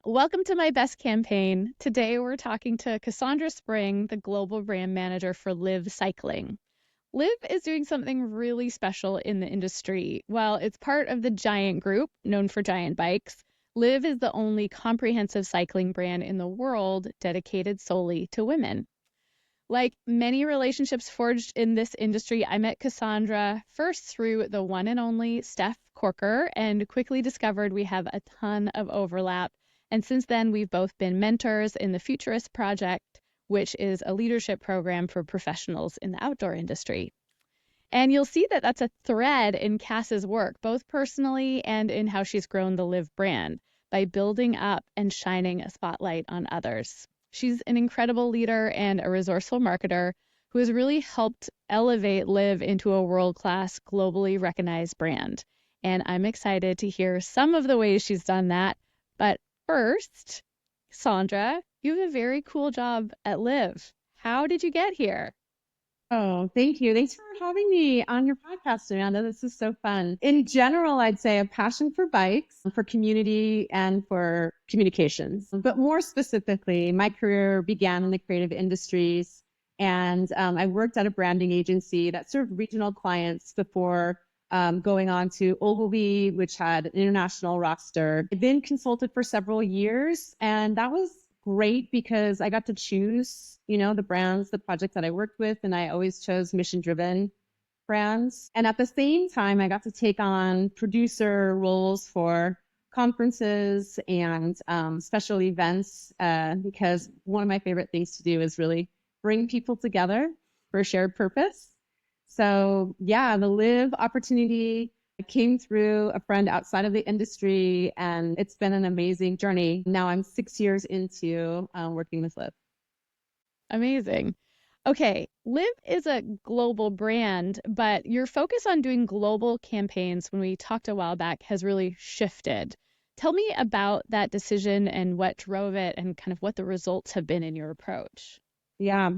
Welcome to my best campaign. Today we're talking to Cassondra Spring, the global brand manager for Live Cycling. Live is doing something really special in the industry. While it's part of the Giant Group, known for giant bikes, Live is the only comprehensive cycling brand in the world dedicated solely to women. Like many relationships forged in this industry, I met Cassondra first through the one and only Steph Corker and quickly discovered we have a ton of overlap. And since then, we've both been mentors in the Futurist Project, which is a leadership program for professionals in the outdoor industry. And you'll see that that's a thread in Cass's work, both personally and in how she's grown the Live brand by building up and shining a spotlight on others. She's an incredible leader and a resourceful marketer who has really helped elevate Live into a world-class, globally recognized brand. And I'm excited to hear some of the ways she's done that. But first, Sandra, you have a very cool job at Live. How did you get here? Oh, thank you. Thanks for having me on your podcast, Amanda. This is so fun. In general, I'd say a passion for bikes, for community, and for communications. But more specifically, my career began in the creative industries. And I worked at a branding agency that served regional clients before going on to Ogilvy, which had an international roster. I've been consulted for several years, and that was great because I got to choose, the brands, the projects that I worked with, and I always chose mission-driven brands. And at the same time, I got to take on producer roles for conferences and special events because one of my favorite things to do is really bring people together for a shared purpose. So yeah, the Live opportunity came through a friend outside of the industry, and it's been an amazing journey. Now I'm 6 years into working with Live. Amazing. Okay, Live is a global brand, but your focus on doing global campaigns when we talked a while back has really shifted. Tell me about that decision and what drove it and kind of what the results have been in your approach. Yeah.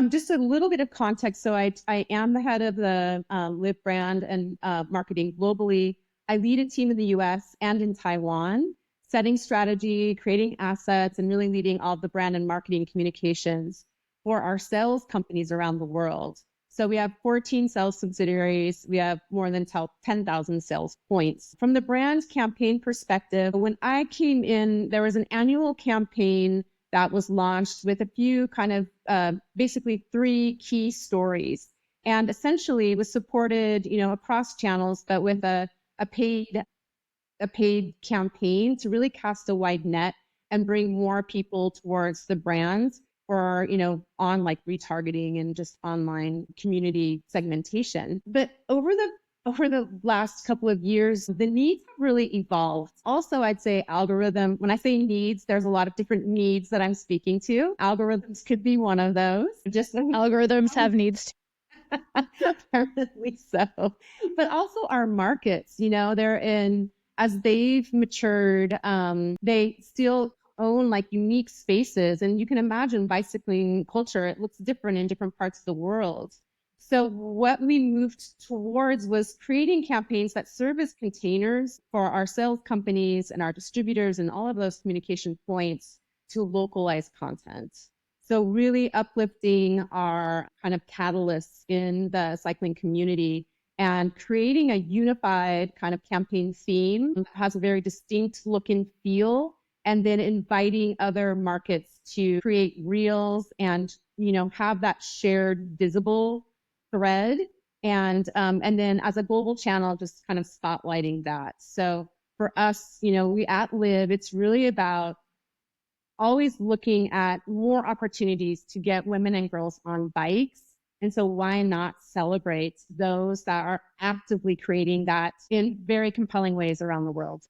Just a little bit of context. So I am the head of the Live brand and marketing globally. I lead a team in the US and in Taiwan, setting strategy, creating assets, and really leading all the brand and marketing communications for our sales companies around the world. So we have 14 sales subsidiaries. We have more than 10,000 sales points. From the brand campaign perspective, when I came in, there was an annual campaign that was launched with a few kind of basically three key stories, and essentially was supported, across channels, but with a paid campaign to really cast a wide net and bring more people towards the brands for, on like retargeting and just online community segmentation. But over the last couple of years, the needs have really evolved. Also, I'd say algorithm, when I say needs, there's a lot of different needs that I'm speaking to. Algorithms could be one of those. Just Algorithms have needs. apparently so. But also our markets, they're in, as they've matured, they still own like unique spaces. And you can imagine bicycling culture, it looks different in different parts of the world. So what we moved towards was creating campaigns that serve as containers for our sales companies and our distributors and all of those communication points to localize content. So really uplifting our kind of catalysts in the cycling community and creating a unified kind of campaign theme that has a very distinct look and feel, and then inviting other markets to create reels and, have that shared visible thread. And then as a global channel, just kind of spotlighting that. So for us, we at Live, it's really about always looking at more opportunities to get women and girls on bikes. And so why not celebrate those that are actively creating that in very compelling ways around the world?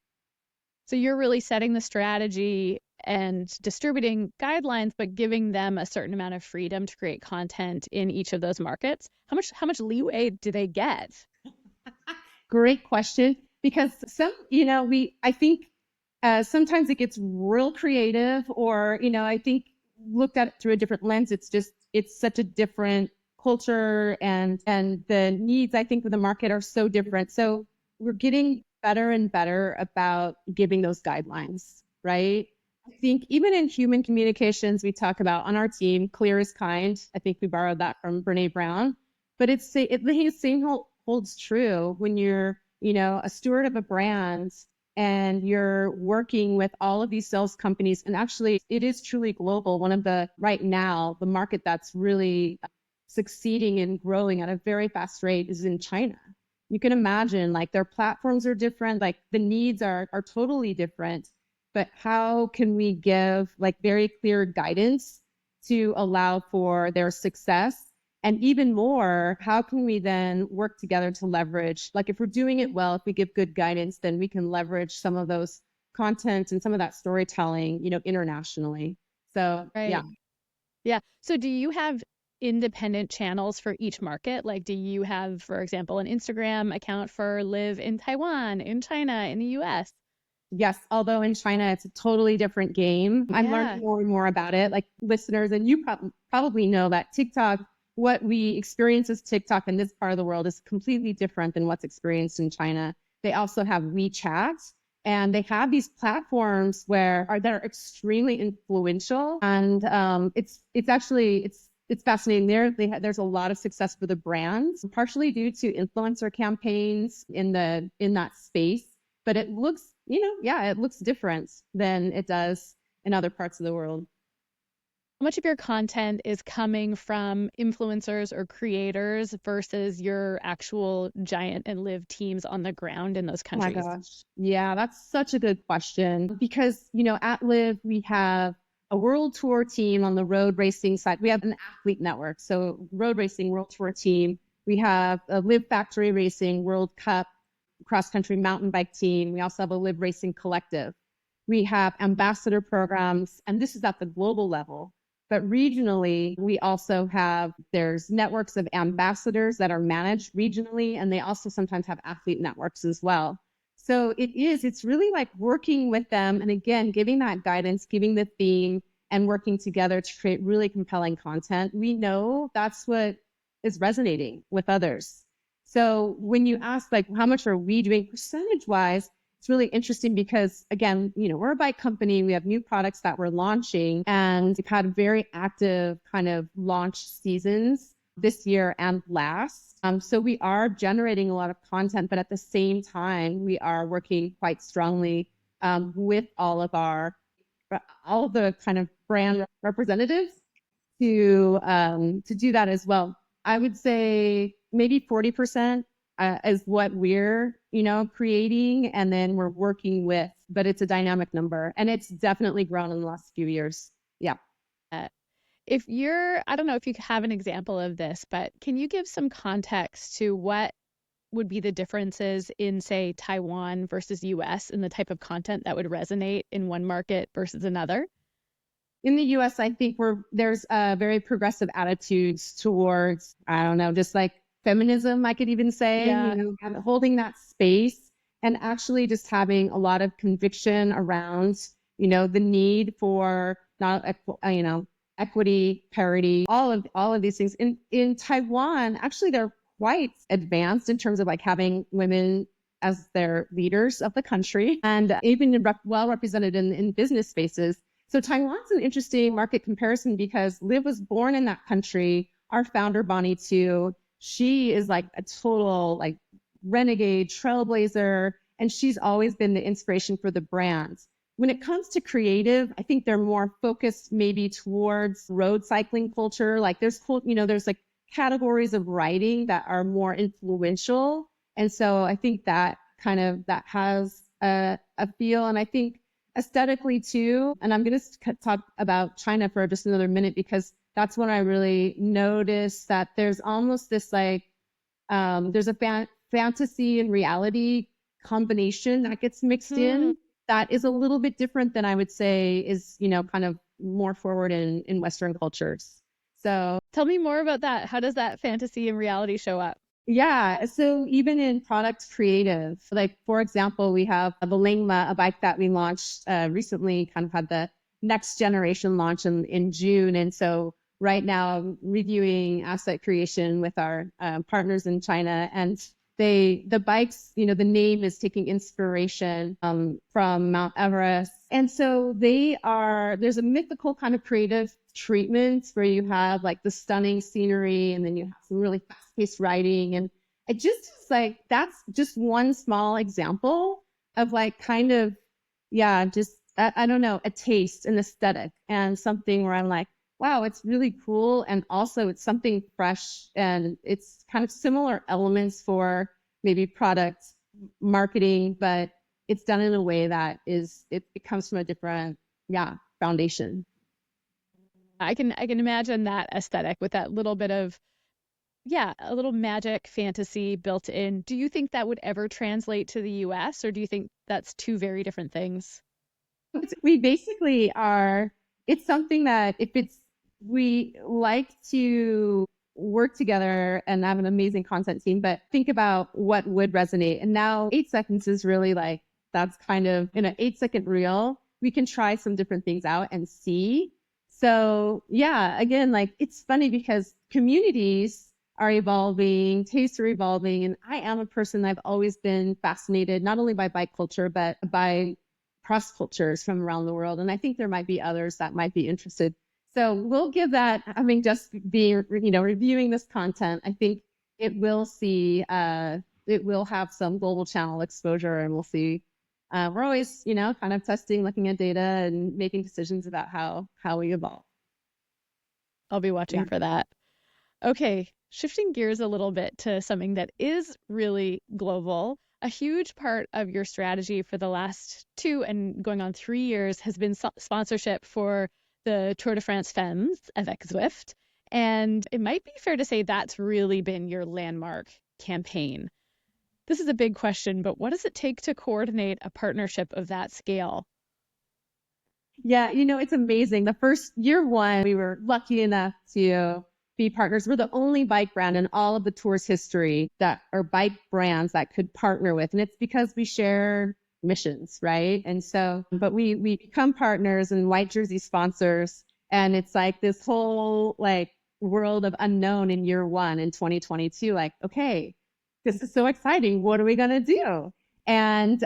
So you're really setting the strategy and distributing guidelines, but giving them a certain amount of freedom to create content in each of those markets. How much leeway do they get? Great question. Because I think sometimes it gets real creative, or, I think looked at it through a different lens. It's such a different culture, and the needs, I think, for the market are so different. So we're getting better and better about giving those guidelines, right? I think even in human communications, we talk about on our team, clear is kind. I think we borrowed that from Brene Brown, but the same holds true when you're, a steward of a brand and you're working with all of these sales companies. And actually, it is truly global. One of right now, the market that's really succeeding and growing at a very fast rate is in China. You can imagine like their platforms are different, like the needs are totally different, but how can we give like very clear guidance to allow for their success? And even more, how can we then work together to leverage, like if we're doing it well, if we give good guidance, then we can leverage some of those content and some of that storytelling, internationally. So yeah. Right. Yeah. So do you have independent channels for each market? Like, do you have, for example, an Instagram account for Live in Taiwan, in China, in the US? Yes, although in China it's a totally different game. I'm Yeah. learning more and more about it. Like listeners, and you probably know that TikTok, what we experience as TikTok in this part of the world is completely different than what's experienced in China. They also have WeChat, and they have these platforms that are extremely influential, and it's fascinating. There's a lot of success for the brands, partially due to influencer campaigns in that space, but it looks, yeah, it looks different than it does in other parts of the world. How much of your content is coming from influencers or creators versus your actual Giant and Live teams on the ground in those Oh my countries? gosh. Yeah, that's such a good question because, at Live, we have a world tour team on the road racing side. We have an athlete network. So, road racing world tour team. We have a Live Factory Racing World Cup cross country mountain bike team. We also have a Live Racing Collective. We have ambassador programs, and this is at the global level. But regionally, we also there's networks of ambassadors that are managed regionally, and they also sometimes have athlete networks as well. So it's really like working with them. And again, giving that guidance, giving the theme, and working together to create really compelling content. We know that's what is resonating with others. So when you ask, like, how much are we doing percentage wise? It's really interesting because, again, we're a bike company. We have new products that we're launching, and we've had very active kind of launch seasons this year and last. So we are generating a lot of content, but at the same time, we are working quite strongly with all of the kind of brand representatives to do that as well. I would say maybe 40% is what we're, creating, and then we're working with, but it's a dynamic number, and it's definitely grown in the last few years. Yeah. Uh, I don't know if you have an example of this, but can you give some context to what would be the differences in, say, Taiwan versus US and the type of content that would resonate in one market versus another? In the US, I think there's very progressive attitudes towards, I don't know, just like feminism, I could even say, Yeah. holding that space and actually just having a lot of conviction around, the need for not, equity, parity, all of these things. In Taiwan, actually, they're quite advanced in terms of like having women as their leaders of the country and even well represented in business spaces. So Taiwan's an interesting market comparison because Liv was born in that country. Our founder, Bonnie, too, she is like a total like renegade trailblazer, and she's always been the inspiration for the brands. When it comes to creative, I think they're more focused maybe towards road cycling culture. Like there's like categories of writing that are more influential. And so I think that that has a feel. And I think aesthetically too. And I'm going to talk about China for just another minute because that's when I really noticed that there's almost this like, there's a fantasy and reality combination that gets mixed Hmm. in that is a little bit different than I would say is, kind of more forward in Western cultures. So Tell me more about that. How does that fantasy and reality show up? yeah. So even in product creative, like for example, we have the Lingma, a bike that we launched recently, kind of had the next generation launch in June. And so right now I'm reviewing asset creation with our partners in China. And the bikes, the name is taking inspiration from Mount Everest. And so there's a mythical kind of creative treatments where you have like the stunning scenery and then you have some really fast-paced riding. And it just like, that's just one small example of like kind of, yeah, just, I don't know, a taste, an aesthetic, and something where I'm like, wow, it's really cool. And also it's something fresh and it's kind of similar elements for maybe product marketing, but it's done in a way that it comes from a different, yeah, foundation. I can imagine that aesthetic with that little bit of, yeah, a little magic fantasy built in. Do you think that would ever translate to the US, or do you think that's two very different things? We basically are, it's something that we like to work together and have an amazing content team, but think about what would resonate. And now 8 seconds is really like, that's kind of in an 8 second reel, we can try some different things out and see. So yeah, again, like it's funny because communities are evolving, tastes are evolving. And I am a person, I've always been fascinated, not only by bike culture, but by cross cultures from around the world. And I think there might be others that might be interested. So we'll give that, having just been, reviewing this content, I think it will have some global channel exposure and we'll see. We're always, kind of testing, looking at data and making decisions about how we evolve. I'll be Yeah. watching for that. Okay, shifting gears a little bit to something that is really global. A huge part of your strategy for the last 2 and going on 3 years has been sponsorship for the Tour de France Femmes avec Zwift. And it might be fair to say that's really been your landmark campaign. This is a big question, but what does it take to coordinate a partnership of that scale? Yeah, it's amazing. The first year one, we were lucky enough to be partners. We're the only bike brand in all of the tour's history that are bike brands that could partner with. And it's because we share missions, right? And so, but we become partners and white jersey sponsors. And it's like this whole like world of unknown in year one in 2022. Like, okay, this is so exciting. What are we going to do? And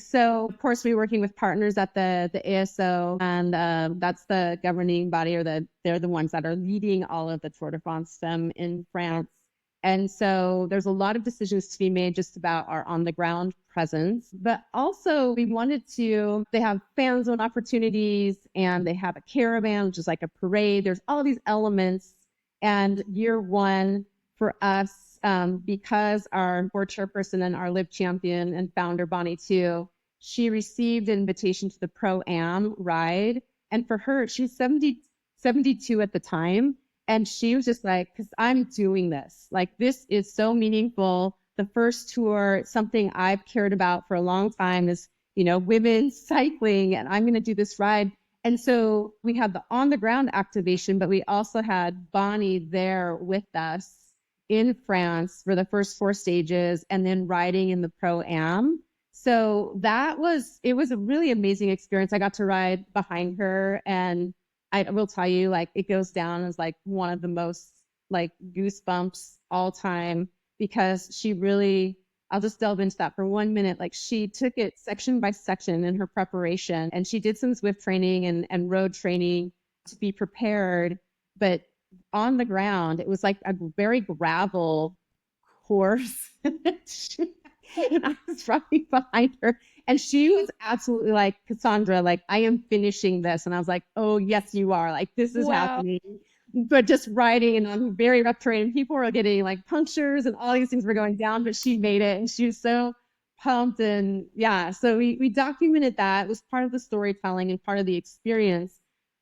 so, of course, we're working with partners at the ASO, and that's the governing body, or they're the ones that are leading all of the Tour de France in France. And so there's a lot of decisions to be made just about our on the ground presence. But also they have fan zone opportunities and they have a caravan, which is like a parade. There's all these elements. And year one for us, because our board chairperson and our live champion and founder, Bonnie too, she received an invitation to the Pro-Am ride. And for her, she was 72 at the time. And she was just like, because I'm doing this. Like, this is so meaningful. The first tour, something I've cared about for a long time is, women cycling, and I'm going to do this ride. And so we had the on the ground activation, but we also had Bonnie there with us in France for the first 4 stages and then riding in the Pro-Am. So it was a really amazing experience. I got to ride behind her, and I will tell you, like, it goes down as like one of the most like goosebumps all time, because she really, I'll just delve into that for 1 minute. Like, she took it section by section in her preparation, and she did some Zwift training and road training to be prepared. But on the ground, it was like a very gravel course. And I was riding behind her, and she was absolutely like, Cassondra, like, I am finishing this. And I was like, oh, yes, you are. Like, this is Wow. happening. But just riding and on very rough terrain, people were getting like punctures and all these things were going down, but she made it and she was so pumped. And yeah, so we documented that. It was part of the storytelling and part of the experience.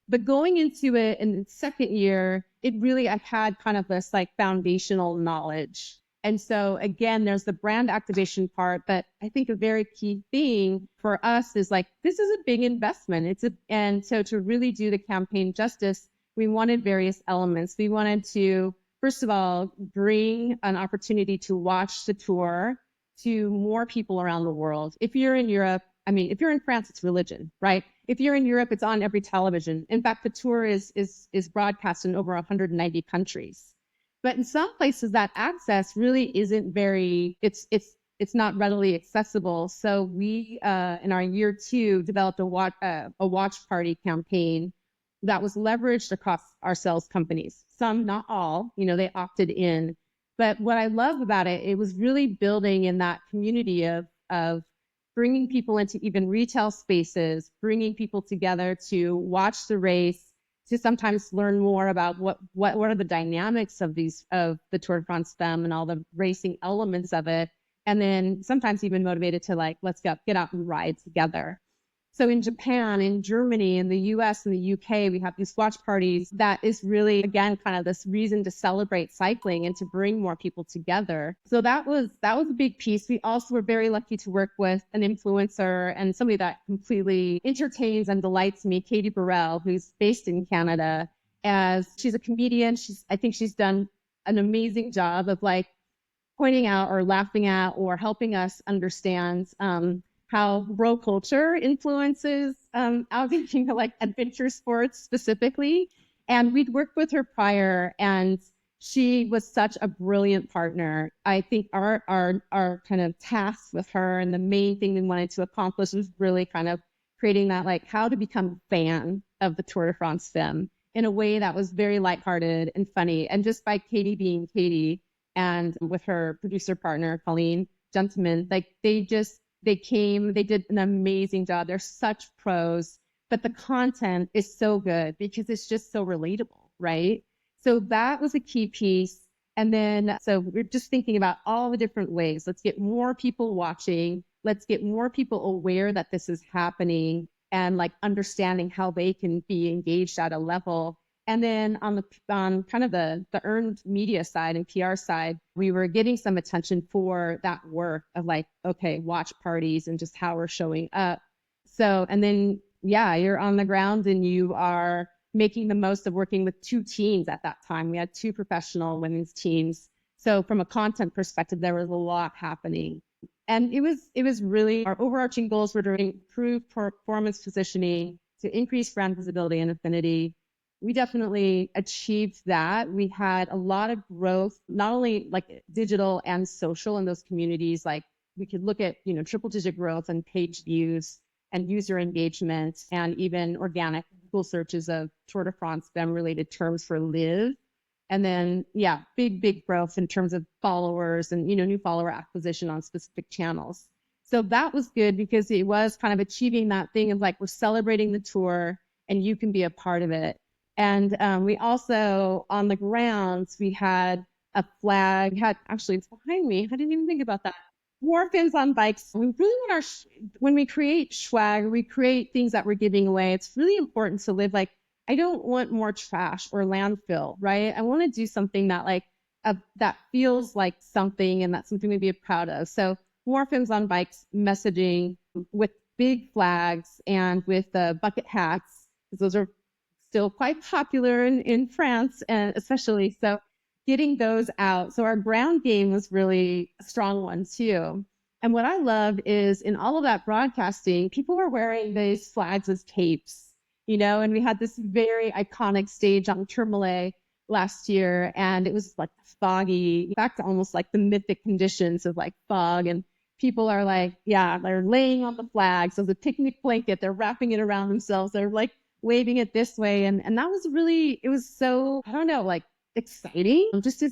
But going into it in the second year, I had kind of this like foundational knowledge. And so again, there's the brand activation part, but I think a very key thing for us is like, this is a big investment. And so to really do the campaign justice, we wanted various elements. We wanted to, first of all, bring an opportunity to watch the tour to more people around the world. If you're in Europe, if you're in France, it's religion, right? If you're in Europe, it's on every television. In fact, the tour is broadcast in over 190 countries. But in some places that access really isn't very, it's not readily accessible. So we, in our year 2, developed a watch party campaign that was leveraged across our sales companies. Some, not all, they opted in. But what I love about it, it was really building in that community of bringing people into even retail spaces, bringing people together to watch the race, to sometimes learn more about what are the dynamics of the Tour de France Femme and all the racing elements of it. And then sometimes even motivated to like, let's get out and ride together. So in Japan, in Germany, in the US and the UK, we have these watch parties that is really, again, kind of this reason to celebrate cycling and to bring more people together. So that was a big piece. We also were very lucky to work with an influencer and somebody that completely entertains and delights me, Katie Burrell, who's based in Canada. As she's a comedian, I think she's done an amazing job of like pointing out or laughing at or helping us understand how bro culture influences outing, like adventure sports specifically. And we'd worked with her prior, and she was such a brilliant partner. I think our kind of tasks with her and the main thing we wanted to accomplish was really kind of creating that like how to become a fan of the Tour de France Femme in a way that was very lighthearted and funny. And just by Katie being Katie and with her producer partner, Colleen Gentleman, like they did an amazing job. They're such pros, but the content is so good because it's just so relatable, right? So that was a key piece. And then, so we're just thinking about all the different ways. Let's get more people watching. Let's get more people aware that this is happening and like understanding how they can be engaged at a level. And then on kind of the earned media side and PR side, we were getting some attention for that work of like, okay, watch parties and just how we're showing up. So, and then, yeah, you're on the ground and you are making the most of working with 2 teams at that time. We had 2 professional women's teams. So from a content perspective, there was a lot happening. And it was really, our overarching goals were to improve performance positioning, to increase brand visibility and affinity. We definitely achieved that. We had a lot of growth, not only like digital and social in those communities. Like we could look at, triple digit growth and page views and user engagement and even organic Google searches of Tour de France Femme related terms for live. And then, yeah, big growth in terms of followers and, new follower acquisition on specific channels. So that was good because it was kind of achieving that thing of like, we're celebrating the tour and you can be a part of it. And we also, on the grounds, we had a flag, actually, it's behind me. I didn't even think about that. More fins on bikes. We really want when we create swag, we create things that we're giving away. It's really important to live like, I don't want more trash or landfill, right? I want to do something that like, that feels like something and that's something we'd be proud of. So more fins on bikes messaging with big flags and with bucket hats, because those are still quite popular in France, and especially so getting those out. So our ground game was really a strong one too. And what I love is in all of that broadcasting, people were wearing these flags as capes, and we had this very iconic stage on Tourmalet last year, and it was like foggy, back to almost like the mythic conditions of like fog. And people are like, yeah, they're laying on the flag. So the picnic blanket, they're wrapping it around themselves. They're like waving it this way. And that was really, it was so, I don't know, like exciting just to,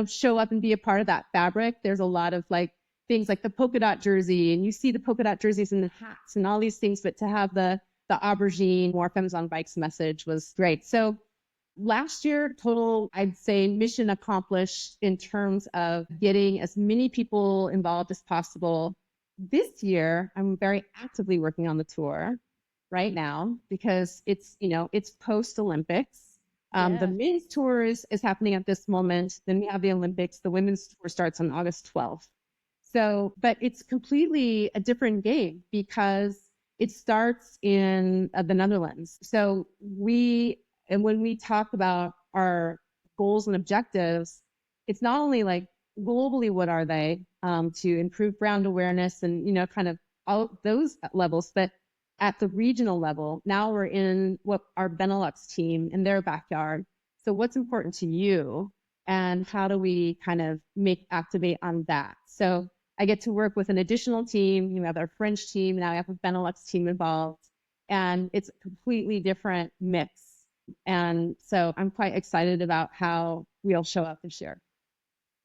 show up and be a part of that fabric. There's a lot of like things like the polka dot jersey, and you see the polka dot jerseys and the hats and all these things, but to have the aubergine, more femmes on bikes message was great. So last year, total, I'd say mission accomplished in terms of getting as many people involved as possible. This year, I'm very actively working on the tour right now because it's post Olympics. The men's tour is happening at this moment. Then we have the Olympics. The women's tour starts on August 12th. So, but it's completely a different game because it starts in the Netherlands. So and when we talk about our goals and objectives, it's not only like globally, what are they to improve brand awareness and, kind of all those levels, but at the regional level, now we're in what our Benelux team in their backyard. So what's important to you? and how do we kind of activate on that. So I get to work with an additional team. We have our French team, now we have a Benelux team involved, and it's a completely different mix. And so I'm quite excited about how we'll show up this year.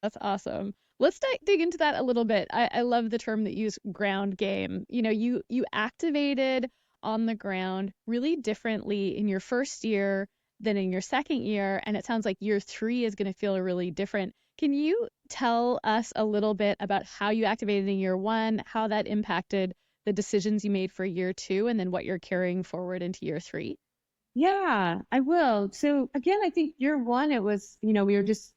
That's awesome. Let's dig into that a little bit. I love the term that you use, ground game. You activated on the ground really differently in your first year than in your second year, and it sounds like year three is going to feel really different. Can you tell us a little bit about how you activated in year one, how that impacted the decisions you made for year two, and then what you're carrying forward into year three? Yeah, I will. So again, I think year one, it was, we were just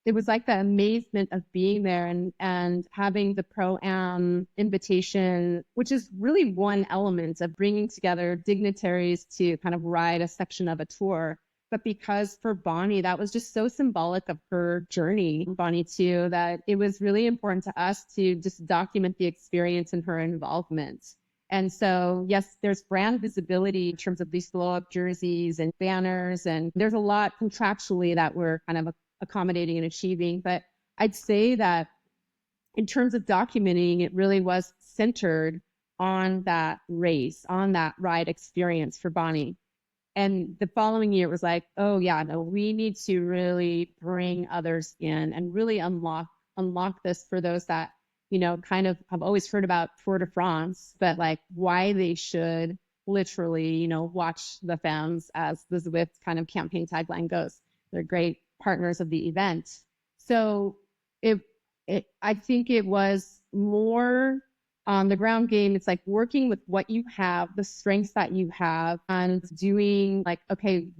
it was like the amazement of being there and having the pro-am invitation, which is really one element of bringing together dignitaries to kind of ride a section of a tour. But because for Bonnie, that was just so symbolic of her journey, Bonnie too, that it was really important to us to just document the experience and her involvement. And so, yes, there's brand visibility in terms of these blow up jerseys and banners. And there's a lot contractually that we're kind of accommodating and achieving. But I'd say that in terms of documenting, it really was centered on that race, on that ride experience for Bonnie. And the following year, it was like, oh yeah, no, we need to really bring others in and really unlock this for those that, kind of have always heard about Tour de France, but like why they should literally, watch the Femmes, as the Zwift kind of campaign tagline goes. They're great partners of the event. So it, I think it was more on the ground game. It's like working with what you have, the strengths that you have, and doing like, okay,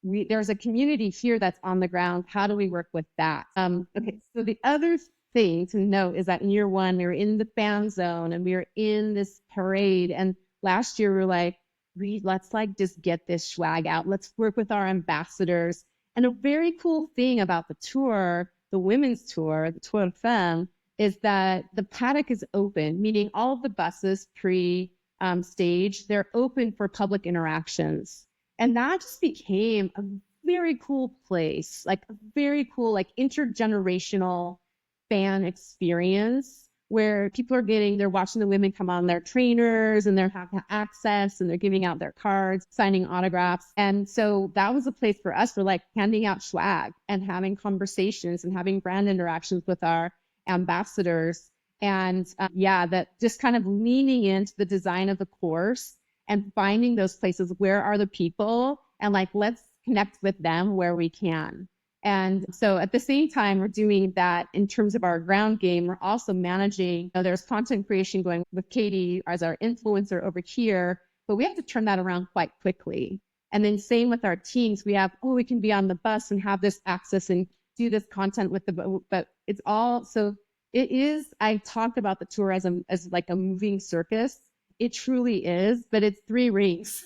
there's a community here that's on the ground. How do we work with that? Okay, so the other thing to note is that in year one, we were in the fan zone and we were in this parade. And last year we were like, let's like just get this swag out. Let's work with our ambassadors. And a very cool thing about the tour, the women's tour, the Tour de Femme, is that the paddock is open, meaning all of the buses pre-stage, they're open for public interactions. And that just became a very cool place, like a very cool, like intergenerational fan experience where people are they're watching the women come on their trainers and they're having access and they're giving out their cards, signing autographs. And so that was a place for us for like handing out swag and having conversations and having brand interactions with our ambassadors. And yeah, that just kind of leaning into the design of the course and finding those places. Where are the people? And like, let's connect with them where we can. And so at the same time, we're doing that in terms of our ground game. We're also managing, there's content creation going with Katie as our influencer over here, but we have to turn that around quite quickly. And then same with our teams. We can be on the bus and have this access and do this content with but it's all, so it is, I talked about the tour as like a moving circus. It truly is, but it's three rings,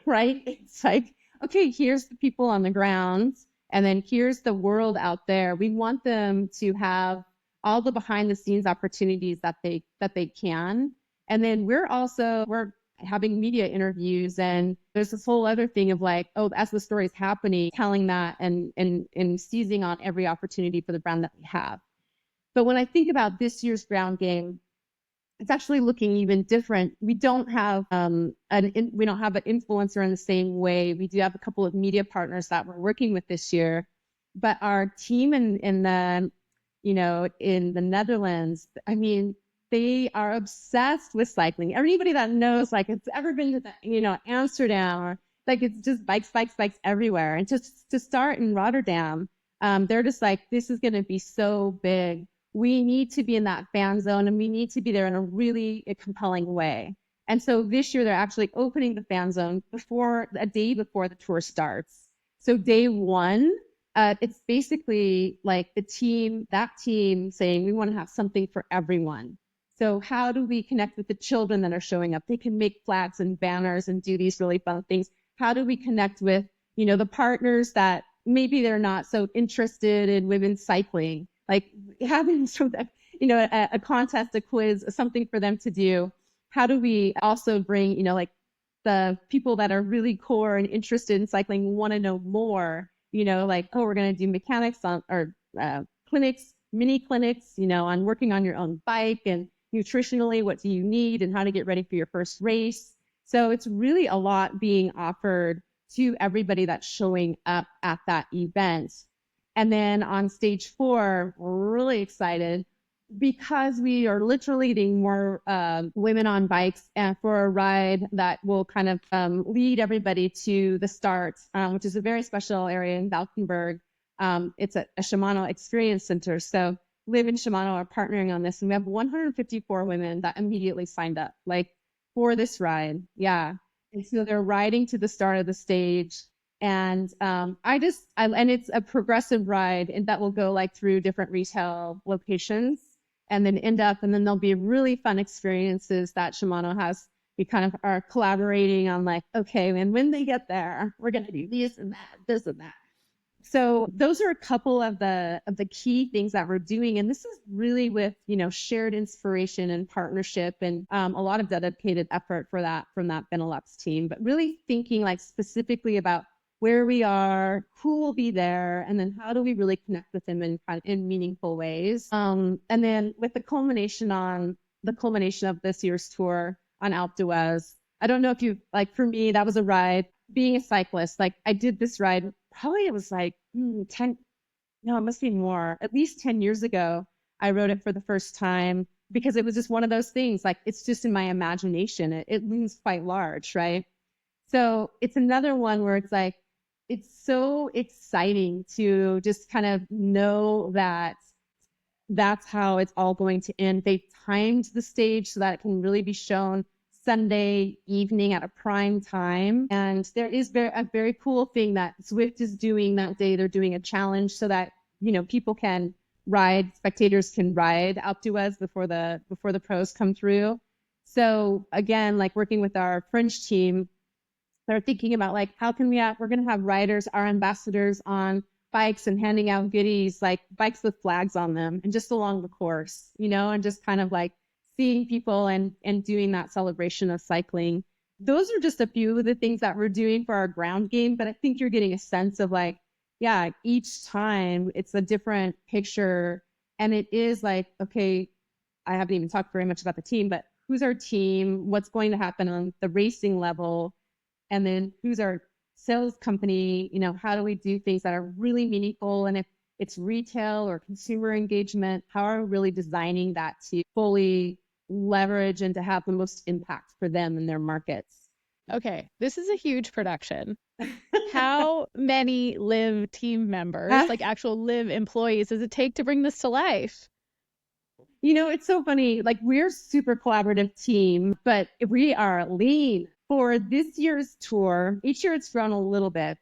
right? It's like, okay, here's the people on the ground. And then here's the world out there. We want them to have all the behind the scenes opportunities that they can. And then we're having media interviews, and there's this whole other thing of like, oh, as the story is happening, telling that and seizing on every opportunity for the brand that we have. But when I think about this year's ground game, it's actually looking even different. We don't have an influencer in the same way. We do have a couple of media partners that we're working with this year, but our team in the Netherlands, I mean, they are obsessed with cycling. Everybody that knows, like, it's ever been to Amsterdam, or like, it's just bikes everywhere. And just to start in Rotterdam, they're just like, this is going to be so big. We need to be in that fan zone, and we need to be there in a really compelling way. And so this year they're actually opening the fan zone a day before the tour starts. So day one, it's basically like that team saying, we want to have something for everyone. So how do we connect with the children that are showing up? They can make flags and banners and do these really fun things. How do we connect with, the partners that maybe they're not so interested in women's cycling? Like having a contest, a quiz, something for them to do. How do we also bring, like the people that are really core and interested in cycling, want to know more? like, oh, we're going to do mechanics on or clinics, mini clinics, on working on your own bike and nutritionally, what do you need and how to get ready for your first race. So it's really a lot being offered to everybody that's showing up at that event. And then on stage 4, we're really excited because we are literally getting more women on bikes for a ride that will kind of lead everybody to the start, which is a very special area in Valkenburg. It's a Shimano Experience Center. So Liv and Shimano are partnering on this, and we have 154 women that immediately signed up, like for this ride. Yeah. And so they're riding to the start of the stage. And and it's a progressive ride, and that will go like through different retail locations and then and then there'll be really fun experiences that Shimano has. We kind of are collaborating on like, okay, and when they get there, we're going to do this and that, this and that. So those are a couple of the key things that we're doing. And this is really with, shared inspiration and partnership and a lot of dedicated effort for that from that Benelux team, but really thinking like specifically about where we are, who will be there, and then how do we really connect with them in meaningful ways. And then with the culmination of this year's tour on Alpe d'Huez, I don't know if you like, for me, that was a ride. Being a cyclist, like I did this ride, probably it was like 10, no, it must be more, at least 10 years ago. I rode it for the first time because it was just one of those things, like it's just in my imagination. It looms quite large, right? So it's another one where it's like, it's so exciting to just kind of know that that's how it's all going to end. They timed the stage so that it can really be shown Sunday evening at a prime time. And there is a very cool thing that Zwift is doing that day. They're doing a challenge so that, people can spectators can ride Alpe d'Huez before the pros come through. So again, like working with our French team, they're thinking about like, how can we're going to have riders, our ambassadors on bikes and handing out goodies, like bikes with flags on them and just along the course, and just kind of like seeing people and doing that celebration of cycling. Those are just a few of the things that we're doing for our ground game. But I think you're getting a sense of like, yeah, each time it's a different picture. And it is like, okay, I haven't even talked very much about the team, but who's our team? What's going to happen on the racing level? And then who's our sales company? How do we do things that are really meaningful? And if it's retail or consumer engagement, how are we really designing that to fully leverage and to have the most impact for them in their markets? Okay, this is a huge production. How many Liv team members, like actual Liv employees, does it take to bring this to life? It's so funny. Like we're super collaborative team, but we are lean. For this year's tour, each year it's grown a little bit.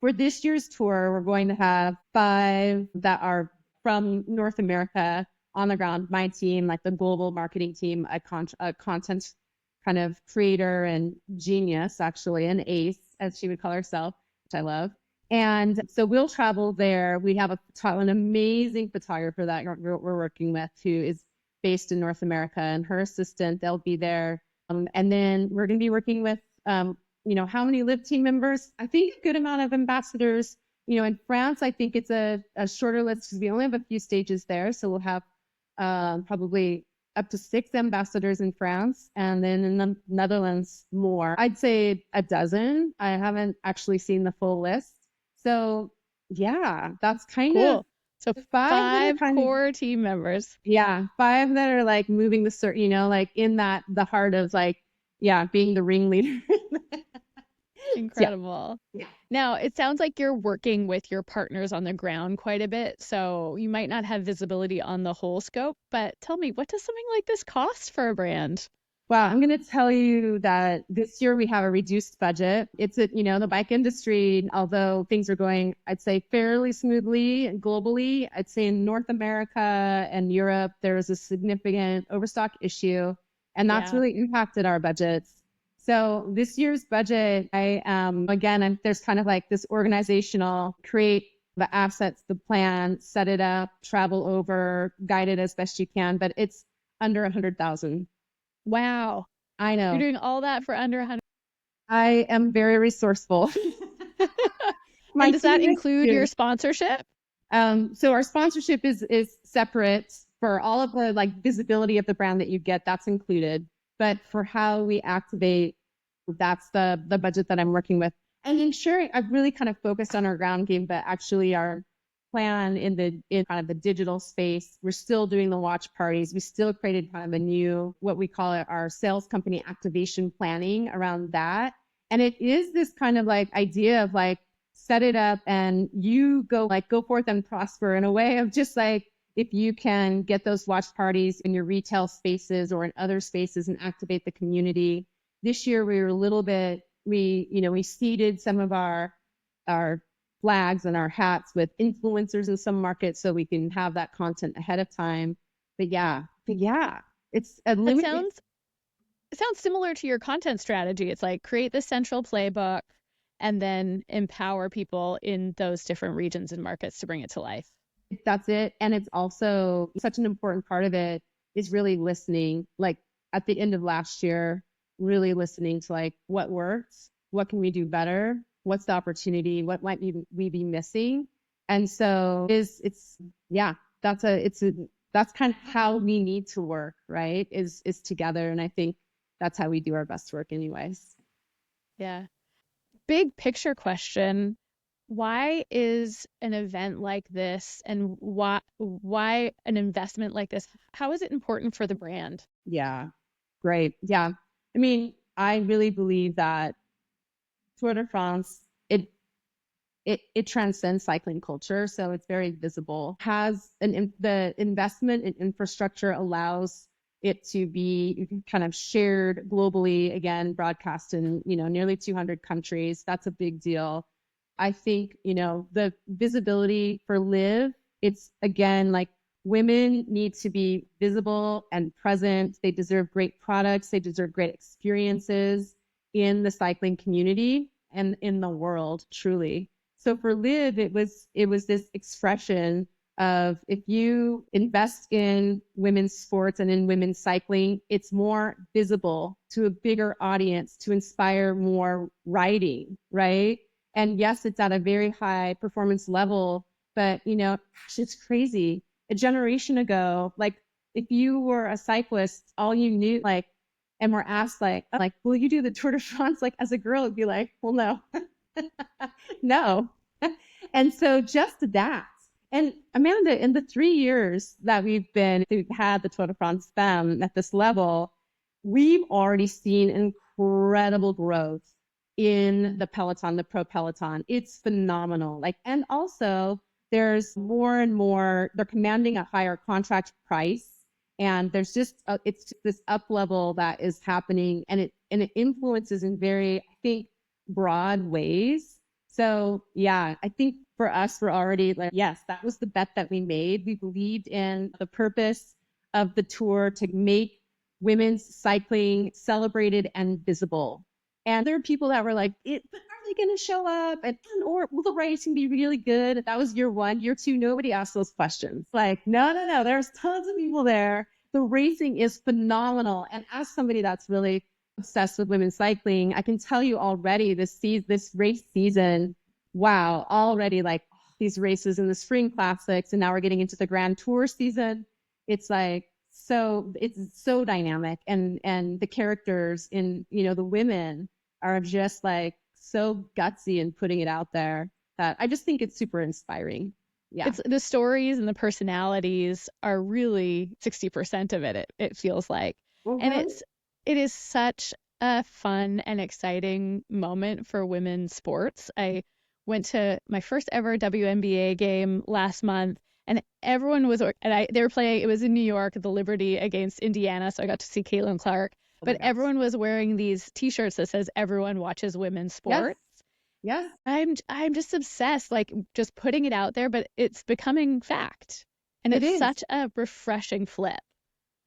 For this year's tour, we're going to have 5 that are from North America on the ground. My team, like the global marketing team, a content kind of creator and genius, actually, an ace, as she would call herself, which I love. And so we'll travel there. We have an amazing photographer that we're working with who is based in North America, and her assistant, they'll be there. And then we're going to be working with, how many Liv team members? I think a good amount of ambassadors. In France, I think it's a shorter list because we only have a few stages there. So we'll have probably up to 6 ambassadors in France, and then in the Netherlands more. I'd say a dozen. I haven't actually seen the full list. So yeah, that's kind Cool. of So 5 core team members. Yeah, 5 that are like moving the like in the heart of like, yeah, being the ringleader. Incredible. Yeah. Now, it sounds like you're working with your partners on the ground quite a bit, so you might not have visibility on the whole scope, but tell me, what does something like this cost for a brand? Well, I'm going to tell you that this year we have a reduced budget. It's the bike industry, although things are going, I'd say, fairly smoothly globally. I'd say in North America and Europe, there is a significant overstock issue, and that's really impacted our budgets. So this year's budget, there's kind of like this organizational, create the assets, the plan, set it up, travel over, guide it as best you can, but it's under 100,000. Wow. I know. You're doing all that for under 100. I am very resourceful. My And does that teammates include your do. sponsorship? So our sponsorship is separate for all of the like visibility of the brand that you get. That's included, but for how we activate, that's the budget that I'm working with. And ensuring I've really kind of focused on our ground game, but actually our plan in kind of the digital space, we're still doing the watch parties. We still created kind of a new what we call it our sales company activation planning around that. And it is this kind of like idea of like set it up and you go forth and prosper in a way of just like if you can get those watch parties in your retail spaces or in other spaces and activate the community. This year we were a little bit we seeded some of our flags and our hats with influencers in some markets so we can have that content ahead of time. But yeah, it's a That limit. sounds it sounds similar to your content strategy. It's like create the central playbook and then empower people in those different regions and markets to bring it to life. That's it. And it's also such an important part of it is really listening. Like at the end of last year, really listening to like what works, what can we do better, what's the opportunity, what might we be missing. And so it's yeah, that's kind of how we need to work, right? Is together. And I think that's how we do our best work anyways. Yeah. Big picture question. Why is an event like this and why an investment like this? How is it important for the brand? Yeah, great. Yeah. I mean, I really believe that Tour de France, it transcends cycling culture, so it's very visible. The investment in infrastructure allows it to be kind of shared globally, again, broadcast in nearly 200 countries. That's a big deal. I think the visibility for Live, it's again like women need to be visible and present. They deserve great products. They deserve great experiences in the cycling community and in the world, truly. So for Live, it was this expression of if you invest in women's sports and in women's cycling, it's more visible to a bigger audience to inspire more riding, right? And yes, it's at a very high performance level, but it's crazy. A generation ago, like if you were a cyclist, all you knew like and were asked like, will you do the Tour de France? Like as a girl, it'd be like, well, no, no. And so just that. And Amanda, in the 3 years that we've had the Tour de France Femme at this level, we've already seen incredible growth in the Peloton, the pro Peloton. It's phenomenal. Like, and also there's more and more, they're commanding a higher contract price. And there's it's just this up level that is happening and it influences in very, I think, broad ways. So yeah, I think for us, we're already like, yes, that was the bet that we made. We believed in the purpose of the tour to make women's cycling celebrated and visible. And there are people that were like, but are they going to show up? Or will the racing be really good? That was year one. Year two, nobody asked those questions. Like, no, no, no. There's tons of people there. The racing is phenomenal. And as somebody that's really obsessed with women's cycling, I can tell you already this race season, wow, already like these races in the spring classics, and now we're getting into the Grand Tour season. It's like it's so dynamic, and the characters in the women are just like so gutsy and putting it out there that I just think it's super inspiring. Yeah. It's the stories and the personalities are really 60% of it feels like. And Mm-hmm. it is such a fun and exciting moment for women's sports. I went to my first ever WNBA game last month and everyone was they were playing, it was in New York, the Liberty against Indiana, so I got to see Caitlin Clark, Oh my but gosh. everyone was wearing these t-shirts that says everyone watches women's Yes. sports. Yes. I'm just obsessed, like just putting it out there, but it's becoming fact. And It it's is. such a refreshing flip.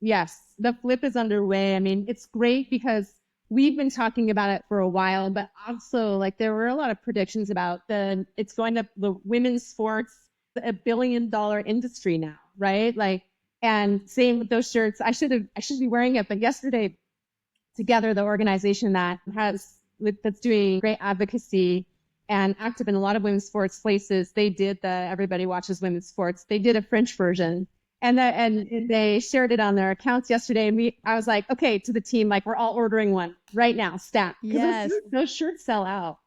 Yes, the flip is underway. I mean, it's great because we've been talking about it for a while, but also like there were a lot of predictions about it's going to the women's sports, $1 billion industry now, right? Like, and same with those shirts. I should be wearing it, but yesterday together, the organization that's doing great advocacy and active in a lot of women's sports places. They did the Everybody Watches Women's Sports. They did a French version. And they shared it on their accounts yesterday. And I was like, okay, to the team, like we're all ordering one right now, stat, because Yes. those shirts sell out.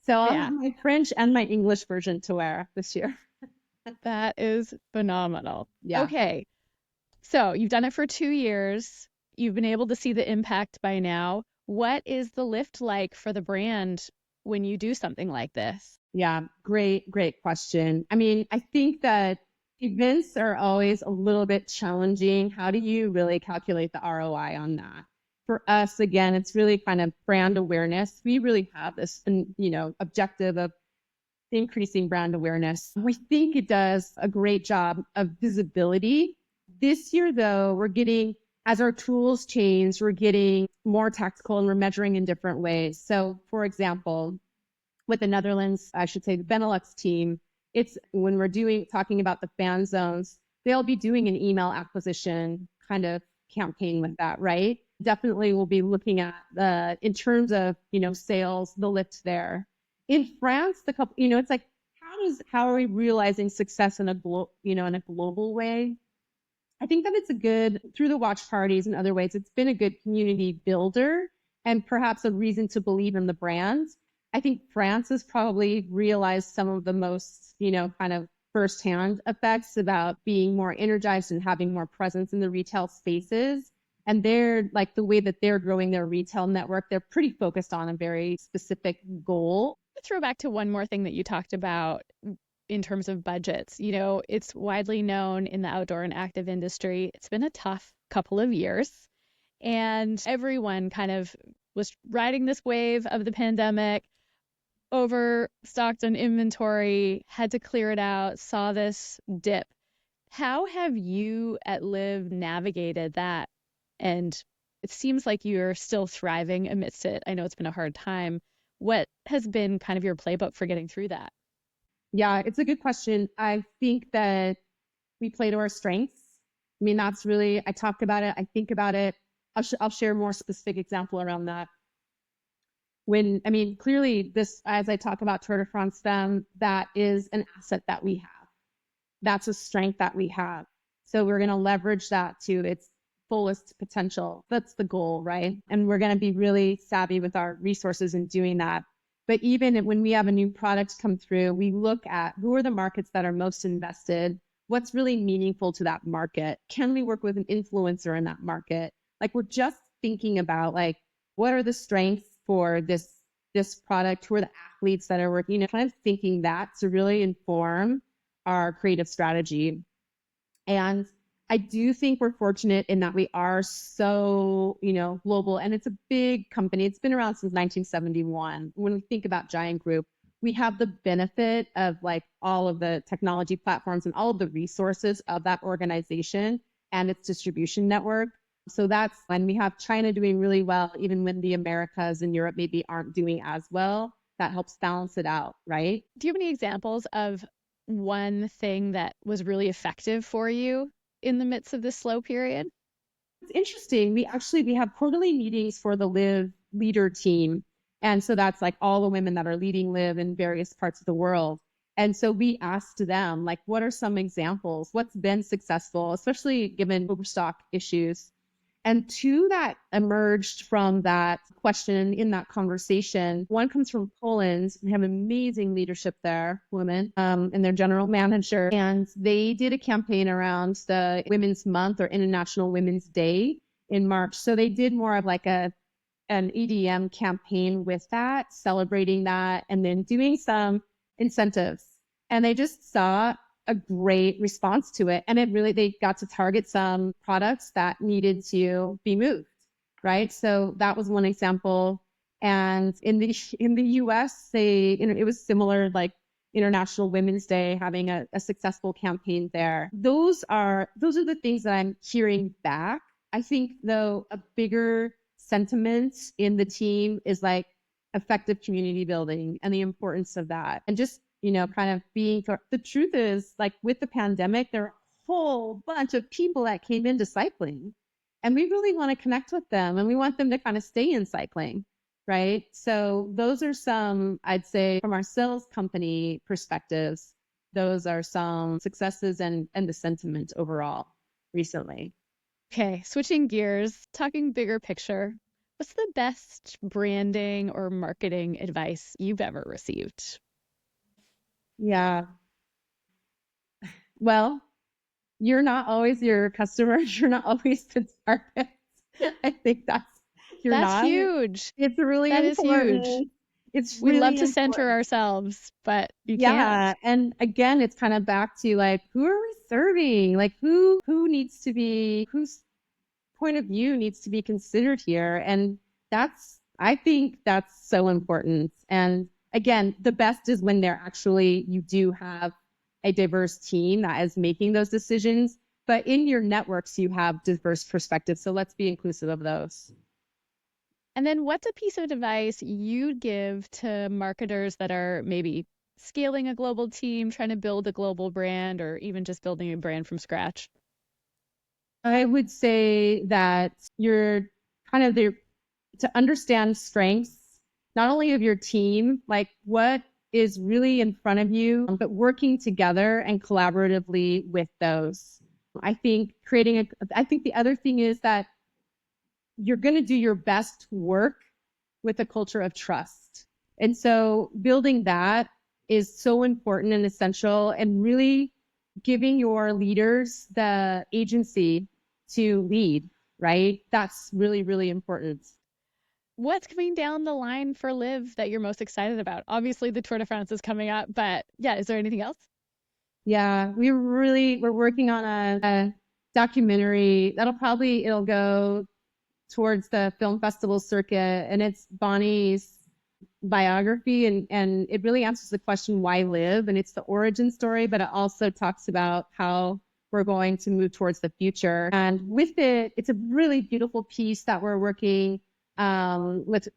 So I'll Yeah, have my French and my English version to wear this year. that is phenomenal. Yeah. Okay, so you've done it for 2 years. You've been able to see the impact by now. What is the lift like for the brand when you do something like this? Yeah, great question. I mean, I think that events are always a little bit challenging. How do you really calculate the ROI on that? For us, again, it's really kind of brand awareness. We really have this, objective of increasing brand awareness. We think it does a great job of visibility. This year, though, as our tools change, we're getting more tactical and we're measuring in different ways. So, for example, with the Netherlands, I should say the Benelux team, it's when we're talking about the fan zones, they'll be doing an email acquisition kind of campaign with that, right? Definitely we'll be looking at in terms of, sales, the lift there. In France, it's like, how are we realizing success in a global way? I think that through the watch parties and other ways, it's been a good community builder and perhaps a reason to believe in the brand. I think France has probably realized some of the most, kind of firsthand effects about being more energized and having more presence in the retail spaces. And they're like the way that they're growing their retail network, they're pretty focused on a very specific goal. Throw back to one more thing that you talked about in terms of budgets. It's widely known in the outdoor and active industry. It's been a tough couple of years, and everyone kind of was riding this wave of the pandemic, overstocked on inventory, had to clear it out, saw this dip. How have you at Live navigated that? And it seems like you're still thriving amidst it. I know it's been a hard time. What has been kind of your playbook for getting through that? Yeah, it's a good question. I think that we play to our strengths. I mean, I talk about it, I think about it. I'll share a more specific example around that. Clearly as I talk about Tour de France Femme, that is an asset that we have. That's a strength that we have. So we're going to leverage that to its fullest potential. That's the goal, right? And we're going to be really savvy with our resources in doing that. But even when we have a new product come through, we look at who are the markets that are most invested, what's really meaningful to that market. Can we work with an influencer in that market? Like we're just thinking about like, what are the strengths for this product? Who are the athletes that are working? Kind of thinking that to really inform our creative strategy. And I do think we're fortunate in that we are so, global, and it's a big company. It's been around since 1971. When we think about Giant Group, we have the benefit of like all of the technology platforms and all of the resources of that organization and its distribution network. So that's when we have China doing really well, even when the Americas and Europe maybe aren't doing as well. That helps balance it out, right? Do you have any examples of one thing that was really effective for you in the midst of this slow period? It's interesting. We have quarterly meetings for the Live leader team. And so that's like all the women that are leading Live in various parts of the world. And so we asked them, like, what are some examples? What's been successful, especially given overstock issues? And two that emerged from that question in that conversation, one comes from Poland. We have amazing leadership there, women, and their general manager. And they did a campaign around the Women's Month or International Women's Day in March. So they did more of like an EDM campaign with that, celebrating that, and then doing some incentives. And they just saw a great response to it. And they got to target some products that needed to be moved, right? So that was one example. And in the US, it was similar, like International Women's Day, having a successful campaign there. Those are the things that I'm hearing back. I think though a bigger sentiment in the team is like effective community building and the importance of that. And just kind of the truth is, like with the pandemic, there are a whole bunch of people that came into cycling and we really want to connect with them and we want them to kind of stay in cycling. right? So those are some, I'd say, from our sales company perspectives, those are some successes and the sentiment overall recently. Okay, switching gears, talking bigger picture. What's the best branding or marketing advice you've ever received? Yeah. Well, you're not always your customers. You're not always the target. I think you're That's not. huge. It's really That is huge. important. It's We love really to center important. ourselves, but you can't. Yeah. And again, it's kind of back to like, who are we serving? Like who needs to be, whose point of view needs to be considered here? And I think that's so important. And again, the best is when you do have a diverse team that is making those decisions. But in your networks, you have diverse perspectives. So let's be inclusive of those. And then what's a piece of advice you'd give to marketers that are maybe scaling a global team, trying to build a global brand, or even just building a brand from scratch? I would say that you're kind of there to understand strengths, not only of your team, like what is really in front of you, but working together and collaboratively with those. I think the other thing is that you're going to do your best work with a culture of trust. And so building that is so important and essential, and really giving your leaders the agency to lead, right? That's really, really important. What's coming down the line for Live that you're most excited about? Obviously, the Tour de France is coming up, but yeah, is there anything else? Yeah, we're working on a documentary it'll go towards the film festival circuit, and it's Bonnie's biography, and it really answers the question why live, and it's the origin story, but it also talks about how we're going to move towards the future. And with it, it's a really beautiful piece that we're working with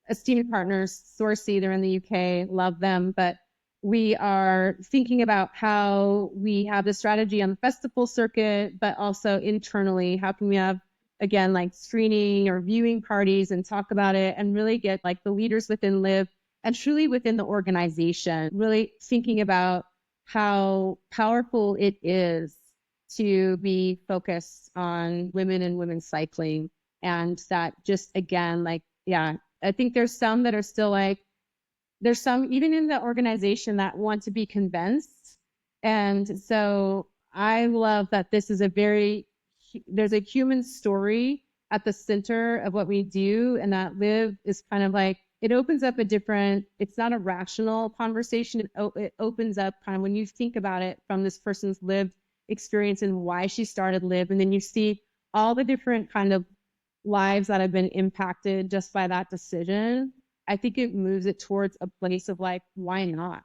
esteemed partners, Sourcey, they're in the UK, love them. But we are thinking about how we have the strategy on the festival circuit, but also internally, how can we have, again, like screening or viewing parties and talk about it and really get like the leaders within Live and truly within the organization, really thinking about how powerful it is to be focused on women and women's cycling. And that just, again, like, yeah, I think there's some that are still like, there's some even in the organization that want to be convinced. And so I love that this is there's a human story at the center of what we do. And that Live is kind of like, it opens up it's not a rational conversation. It opens up kind of when you think about it from this person's lived experience and why she started Live. And then you see all the different kind of lives that have been impacted just by that decision. I think it moves it towards a place of like, why not?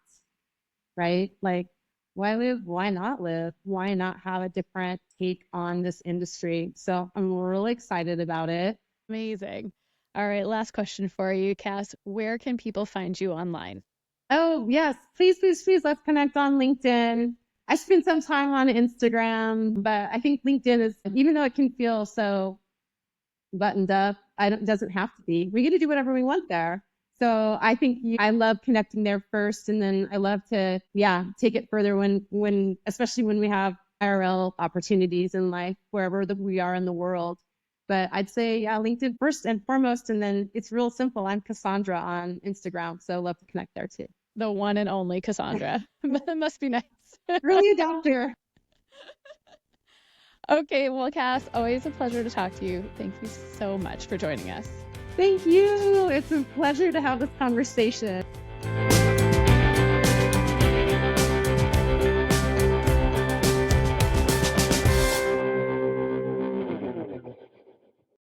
Right? Like, why live? Why not live? Why not have a different take on this industry? So I'm really excited about it. Amazing. All right, last question for you, Cass. Where can people find you online? Oh, yes. Please, please, please, let's connect on LinkedIn. I spent some time on Instagram, but I think LinkedIn is, even though it can feel so buttoned up, it doesn't have to be. We get to do whatever we want there. So I think I love connecting there first, and then I love to, yeah, take it further especially when we have IRL opportunities in life, wherever we are in the world. But I'd say, yeah, LinkedIn first and foremost, and then it's real simple. I'm Cassondra on Instagram, so love to connect there too. The one and only Cassondra. That must be nice. Early adopter. Okay, well, Cass, always a pleasure to talk to you. Thank you so much for joining us. Thank you. It's a pleasure to have this conversation.